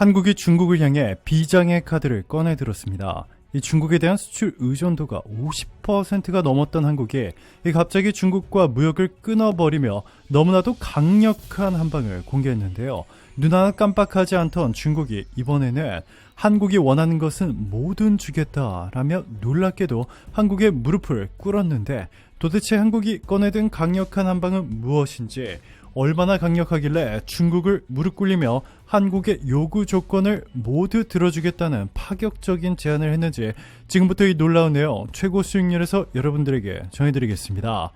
한국이 중국을 향해 비장의 카드를 꺼내들었습니다. 이 중국에 대한 수출 의존도가 50%가 넘었던 한국이 갑자기 중국과 무역을 끊어버리며 너무나도 강력한 한방을 공개했는데요. 눈 하나 깜빡하지 않던 중국이 이번에는 한국이 원하는 것은 뭐든 주겠다라며 놀랍게도 한국의 무릎을 꿇었는데, 도대체 한국이 꺼내든 강력한 한방은 무엇인지, 얼마나 강력하길래 중국을 무릎 꿇리며 한국의 요구 조건을 모두 들어주겠다는 파격적인 제안을 했는지, 지금부터 이 놀라운 내용 최고 수익률에서 여러분들에게 전해드리겠습니다.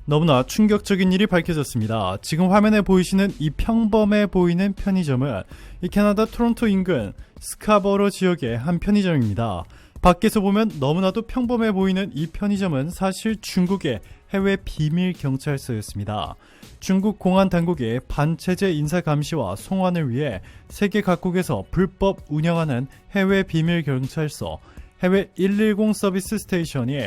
너무나 충격적인 일이 밝혀졌습니다. 지금 화면에 보이시는 이 평범해 보이는 편의점은 이 캐나다 토론토 인근 스카버로 지역의 한 편의점입니다. 밖에서 보면 너무나도 평범해 보이는 이 편의점은 사실 중국의 해외 비밀 경찰서였습니다. 중국 공안 당국이 반체제 인사 감시와 송환을 위해 세계 각국에서 불법 운영하는 해외 비밀 경찰서, 해외 110 서비스 스테이션이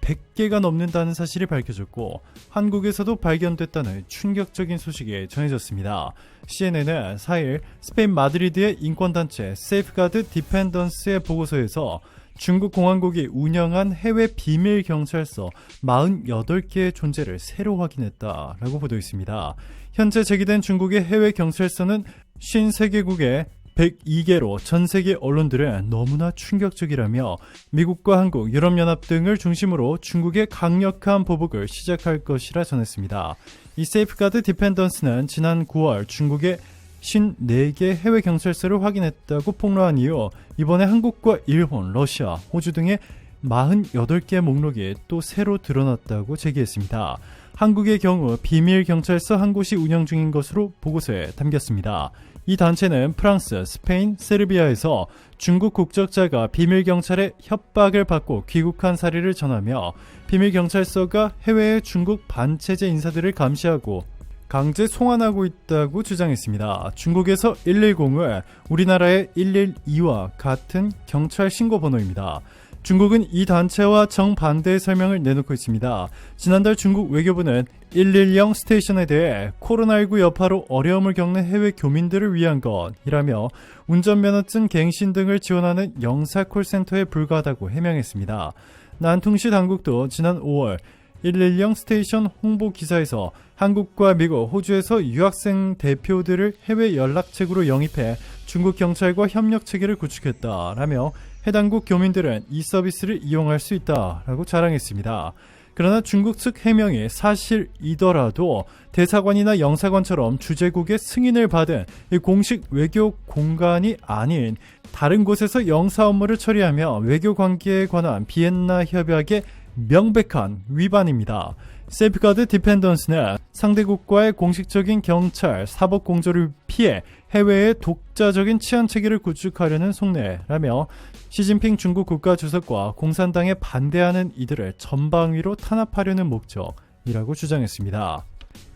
100개가 넘는다는 사실이 밝혀졌고, 한국에서도 발견됐다는 충격적인 소식이 전해졌습니다. CNN은 4일 스페인 마드리드의 인권단체 세이프가드 디펜던스의 보고서에서 중국 공안국이 운영한 해외 비밀 경찰서 48개의 존재를 새로 확인했다라고 보도했습니다. 현재 제기된 중국의 해외 경찰서는 53개국의 102개로 전 세계 언론들은 너무나 충격적이라며 미국과 한국, 유럽연합 등을 중심으로 중국의 강력한 보복을 시작할 것이라 전했습니다. 이 세이프가드 디펜던스는 지난 9월 중국의 54개 해외 경찰서를 확인했다고 폭로한 이후 이번에 한국과 일본, 러시아, 호주 등의 48개 목록이 또 새로 드러났다고 제기했습니다. 한국의 경우 비밀 경찰서 한 곳이 운영 중인 것으로 보고서에 담겼습니다. 이 단체는 프랑스, 스페인, 세르비아에서 중국 국적자가 비밀 경찰의 협박을 받고 귀국한 사례를 전하며, 비밀 경찰서가 해외의 중국 반체제 인사들을 감시하고 강제 송환하고 있다고 주장했습니다. 중국에서 110은 우리나라의 112와 같은 경찰 신고 번호입니다. 중국은 이 단체와 정반대의 설명을 내놓고 있습니다. 지난달 중국 외교부는 110 스테이션에 대해 코로나19 여파로 어려움을 겪는 해외 교민들을 위한 것이라며 운전면허증 갱신 등을 지원하는 영사 콜센터에 불과하다고 해명했습니다. 난퉁시 당국도 지난 5월 110 스테이션 홍보 기사에서 한국과 미국, 호주에서 유학생 대표들을 해외 연락책으로 영입해 중국 경찰과 협력 체계를 구축했다라며 해당국 교민들은 이 서비스를 이용할 수 있다라고 자랑했습니다. 그러나 중국 측 해명이 사실이더라도 대사관이나 영사관처럼 주재국의 승인을 받은 공식 외교 공간이 아닌 다른 곳에서 영사 업무를 처리하며 외교 관계에 관한 비엔나 협약의 명백한 위반입니다. 세이프가드 디펜던스는 상대국과의 공식적인 경찰 사법 공조를 피해 해외의 독자적인 치안 체계를 구축하려는 속내라며 시진핑 중국 국가주석과 공산당에 반대하는 이들을 전방위로 탄압하려는 목적이라고 주장했습니다.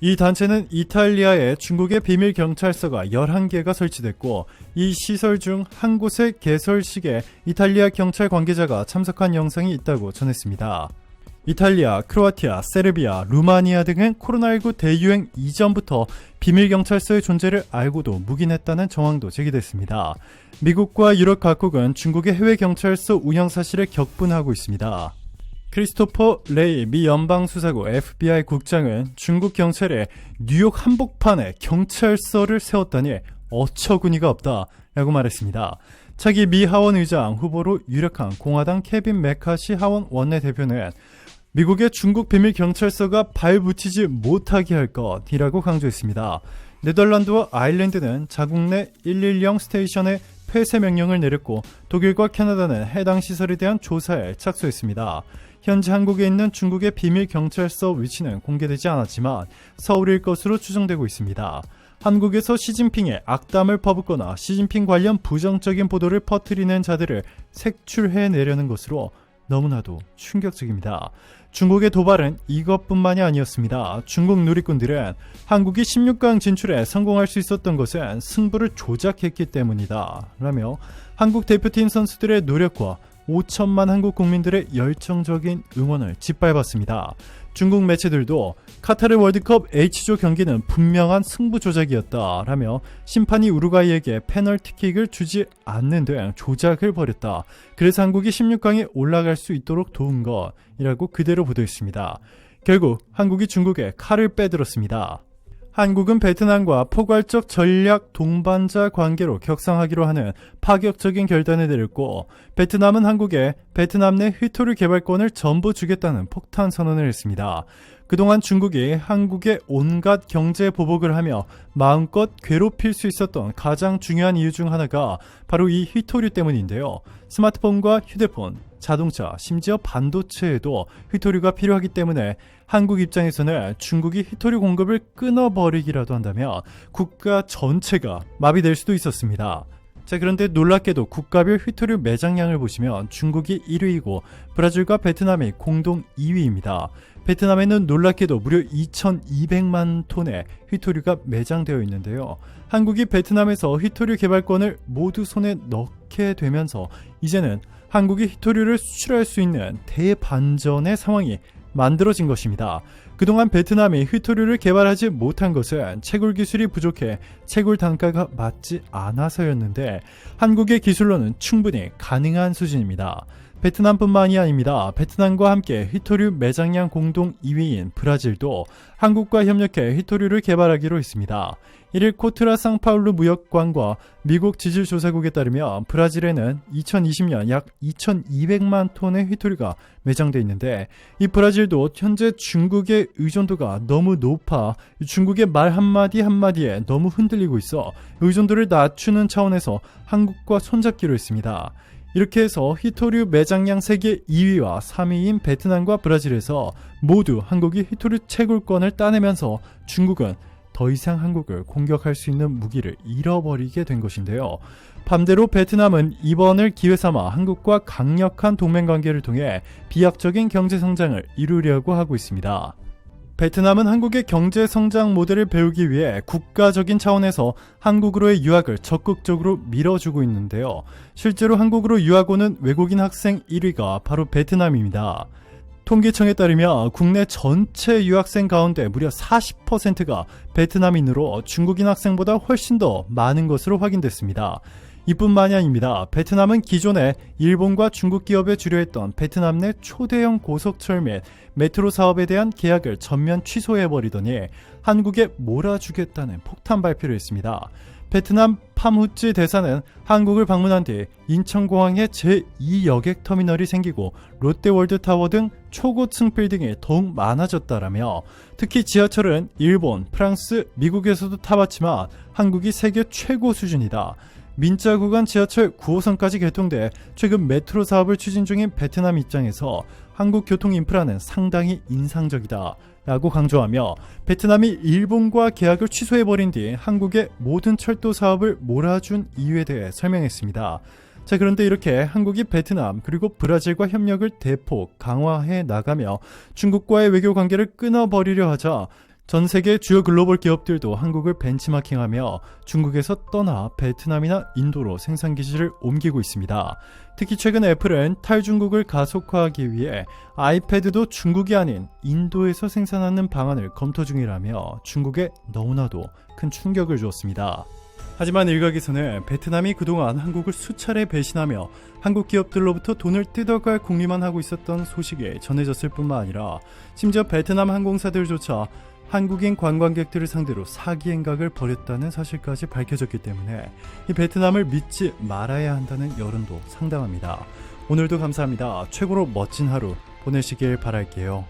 이 단체는 이탈리아에 중국의 비밀 경찰서가 11개가 설치됐고, 이 시설 중 한 곳의 개설식에 이탈리아 경찰 관계자가 참석한 영상이 있다고 전했습니다. 이탈리아, 크로아티아, 세르비아, 루마니아 등은 코로나19 대유행 이전부터 비밀경찰서의 존재를 알고도 묵인했다는 정황도 제기됐습니다. 미국과 유럽 각국은 중국의 해외경찰서 운영 사실을 격분하고 있습니다. 크리스토퍼 레이 미 연방수사국 FBI 국장은 중국 경찰에 뉴욕 한복판에 경찰서를 세웠다니 어처구니가 없다라고 말했습니다. 차기 미 하원 의장 후보로 유력한 공화당 케빈 메카시 하원 원내대표는 미국의 중국 비밀 경찰서가 발붙이지 못하게 할 것이라고 강조했습니다. 네덜란드와 아일랜드는 자국 내 110 스테이션의 폐쇄 명령을 내렸고, 독일과 캐나다는 해당 시설에 대한 조사에 착수했습니다. 현재 한국에 있는 중국의 비밀 경찰서 위치는 공개되지 않았지만 서울일 것으로 추정되고 있습니다. 한국에서 시진핑의 악담을 퍼붓거나 시진핑 관련 부정적인 보도를 퍼뜨리는 자들을 색출해내려는 것으로 너무나도 충격적입니다. 중국의 도발은 이것뿐만이 아니었습니다. 중국 누리꾼들은 한국이 16강 진출에 성공할 수 있었던 것은 승부를 조작했기 때문이다 라며 한국 대표팀 선수들의 노력과 5천만 한국 국민들의 열정적인 응원을 짓밟았습니다. 중국 매체들도 카타르 월드컵 H조 경기는 분명한 승부 조작이었다라며 심판이 우루과이에게 페널티킥을 주지 않는 등 조작을 벌였다. 그래서 한국이 16강에 올라갈 수 있도록 도운 것이라고 그대로 보도했습니다. 결국 한국이 중국에 칼을 빼들었습니다. 한국은 베트남과 포괄적 전략 동반자 관계로 격상하기로 하는 파격적인 결단을 내렸고, 베트남은 한국에 베트남 내 휘토류 개발권을 전부 주겠다는 폭탄 선언을 했습니다. 그동안 중국이 한국에 온갖 경제 보복을 하며 마음껏 괴롭힐 수 있었던 가장 중요한 이유 중 하나가 바로 이 휘토류 때문인데요. 스마트폰과 휴대폰, 자동차, 심지어 반도체에도 휘토류가 필요하기 때문에 한국 입장에서는 중국이 휘토류 공급을 끊어버리기라도 한다면 국가 전체가 마비될 수도 있었습니다. 자, 그런데 놀랍게도 국가별 휘토류 매장량을 보시면 중국이 1위이고 브라질과 베트남이 공동 2위입니다. 베트남에는 놀랍게도 무려 2200만 톤의 휘토류가 매장되어 있는데요. 한국이 베트남에서 휘토류 개발권을 모두 손에 넣게 되면서 이제는 한국이 휘토류를 수출할 수 있는 대반전의 상황이 만들어진 것입니다. 그동안 베트남이 휘토류를 개발하지 못한 것은 채굴 기술이 부족해 채굴 단가가 맞지 않아서였는데, 한국의 기술로는 충분히 가능한 수준입니다. 베트남뿐만이 아닙니다. 베트남과 함께 휘토류 매장량 공동 2위인 브라질도 한국과 협력해 휘토류를 개발하기로 했습니다. 1일 코트라 상파울루 무역관과 미국 지질조사국에 따르면 브라질에는 2020년 약 2200만 톤의 휘토류가 매장돼 있는데, 이 브라질도 현재 중국의 의존도가 너무 높아 중국의 말 한마디 한마디에 너무 흔들리고 있어 의존도를 낮추는 차원에서 한국과 손잡기로 했습니다. 이렇게 해서 휘토류 매장량 세계 2위와 3위인 베트남과 브라질에서 모두 한국이 휘토류 채굴권을 따내면서 중국은 더 이상 한국을 공격할 수 있는 무기를 잃어버리게 된 것인데요. 반대로 베트남은 이번을 기회 삼아 한국과 강력한 동맹관계를 통해 비약적인 경제성장을 이루려고 하고 있습니다. 베트남은 한국의 경제성장 모델을 배우기 위해 국가적인 차원에서 한국으로의 유학을 적극적으로 밀어주고 있는데요. 실제로 한국으로 유학 오는 외국인 학생 1위가 바로 베트남입니다. 통계청에 따르면 국내 전체 유학생 가운데 무려 40%가 베트남인으로 중국인 학생보다 훨씬 더 많은 것으로 확인됐습니다. 이뿐만이 아닙니다. 베트남은 기존에 일본과 중국 기업에 주려했던 베트남 내 초대형 고속철 및 메트로 사업에 대한 계약을 전면 취소해버리더니 한국에 몰아주겠다는 폭탄 발표를 했습니다. 베트남 팜후찌 대사는 한국을 방문한 뒤 인천공항에 제2여객 터미널이 생기고 롯데월드타워 등 초고층 빌딩이 더욱 많아졌다라며, 특히 지하철은 일본, 프랑스, 미국에서도 타봤지만 한국이 세계 최고 수준이다. 민자 구간 지하철 9호선까지 개통돼 최근 메트로 사업을 추진 중인 베트남 입장에서 한국 교통 인프라는 상당히 인상적이다 라고 강조하며, 베트남이 일본과 계약을 취소해버린 뒤 한국의 모든 철도 사업을 몰아준 이유에 대해 설명했습니다. 자, 그런데 이렇게 한국이 베트남 그리고 브라질과 협력을 대폭 강화해 나가며 중국과의 외교 관계를 끊어버리려 하자 전 세계 주요 글로벌 기업들도 한국을 벤치마킹하며 중국에서 떠나 베트남이나 인도로 생산 기지를 옮기고 있습니다. 특히 최근 애플은 탈중국을 가속화하기 위해 아이패드도 중국이 아닌 인도에서 생산하는 방안을 검토 중이라며 중국에 너무나도 큰 충격을 주었습니다. 하지만 일각에서는 베트남이 그동안 한국을 수차례 배신하며 한국 기업들로부터 돈을 뜯어갈 궁리만 하고 있었던 소식이 전해졌을 뿐만 아니라 심지어 베트남 항공사들조차 한국인 관광객들을 상대로 사기 행각을 벌였다는 사실까지 밝혀졌기 때문에 이 베트남을 믿지 말아야 한다는 여론도 상당합니다. 오늘도 감사합니다. 최고로 멋진 하루 보내시길 바랄게요.